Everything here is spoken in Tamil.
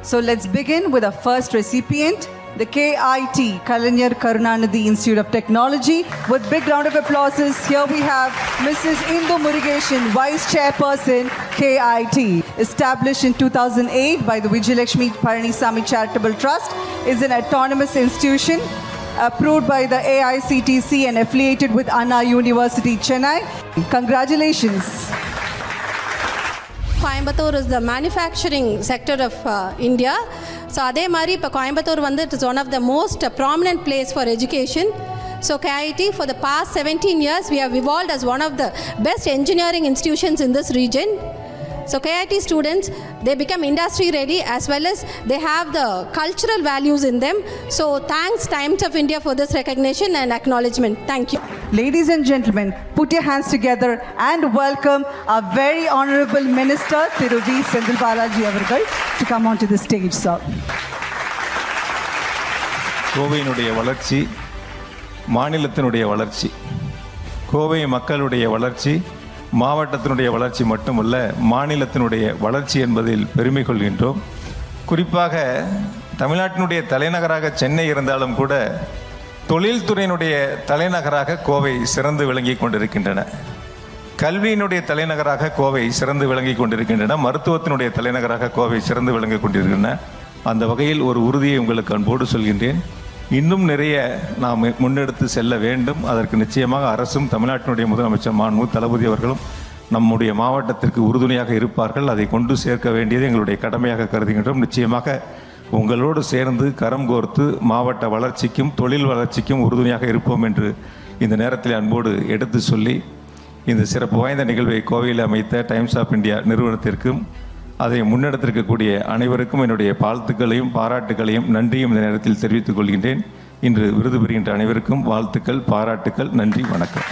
So let's begin with our first recipient, the KIT, Kalaignar Karunanidhi Institute of Technology. With big round of applauses, here we have Mrs. Indu Murugeshan, Vice Chairperson, KIT. Established in 2008 by the Vijayalakshmi Palanisamy Charitable Trust, is an autonomous institution approved by the AICTC and affiliated with Anna University, Chennai. Congratulations. Coimbatore is the manufacturing sector of India. So அதே மாதிரி இப்போ கோயம்புத்தூர் வந்து it is one of the most prominent place for education. So KIT for the past 17 years we have evolved as one of the best engineering institutions in this region. So KIT students, they become industry ready as well as they have the cultural values in them. So thanks Times of India for this recognition and acknowledgement. Thank you. Ladies and gentlemen, put your hands together and welcome our very honorable minister, Thiru V. Senthil Balaji avargal, to come onto the stage, sir. கோவையினுடைய வளர்ச்சி, மாநிலத்தினுடைய வளர்ச்சி, கோவை மக்களுடைய வளர்ச்சி, மாவட்டத்தினுடைய வளர்ச்சி மட்டுமல்ல, மாநிலத்தினுடைய வளர்ச்சி என்பதில் பெருமை கொள்கின்றோம். குறிப்பாக தமிழ்நாட்டினுடைய தலைநகராக சென்னை இருந்தாலும் கூட தொழில்துறையினுடைய தலைநகராக கோவை சிறந்து விளங்கி கொண்டிருக்கின்றன. கல்வியினுடைய தலைநகராக கோவை சிறந்து விளங்கி கொண்டிருக்கின்றன. மருத்துவத்தினுடைய தலைநகராக கோவை சிறந்து விளங்கி கொண்டிருக்கின்றன. அந்த வகையில் ஒரு உறுதியை உங்களுக்கு அன்போடு சொல்கின்றேன். இன்னும் நிறைய நாம் முன்னெடுத்து செல்ல வேண்டும். அதற்கு நிச்சயமாக அரசும் தமிழ்நாட்டினுடைய முதலமைச்சர் மாண்பு தளபதி அவர்களும் நம்முடைய மாவட்டத்திற்கு உறுதுணையாக இருப்பார்கள். அதை கொண்டு சேர்க்க வேண்டியது எங்களுடைய கடமையாக கருதுகின்றோம். நிச்சயமாக உங்களோடு சேர்ந்து கரம் கோர்த்து மாவட்ட வளர்ச்சிக்கும் தொழில் வளர்ச்சிக்கும் உறுதுணையாக இருப்போம் என்று இந்த நேரத்தில் அன்போடு எடுத்து சொல்லி, இந்த சிறப்பு வாய்ந்த நிகழ்வை கோவையில் அமைத்த டைம்ஸ் ஆஃப் இந்தியா நிறுவனத்திற்கும் அதை முன்னெடுத்திருக்கக்கூடிய அனைவருக்கும் என்னுடைய வாழ்த்துக்களையும் பாராட்டுகளையும் நன்றியும் இந்த நேரத்தில் தெரிவித்துக் கொள்கின்றேன். இன்று விருது பெறுகின்ற அனைவருக்கும் வாழ்த்துக்கள், பாராட்டுக்கள், நன்றி, வணக்கம்.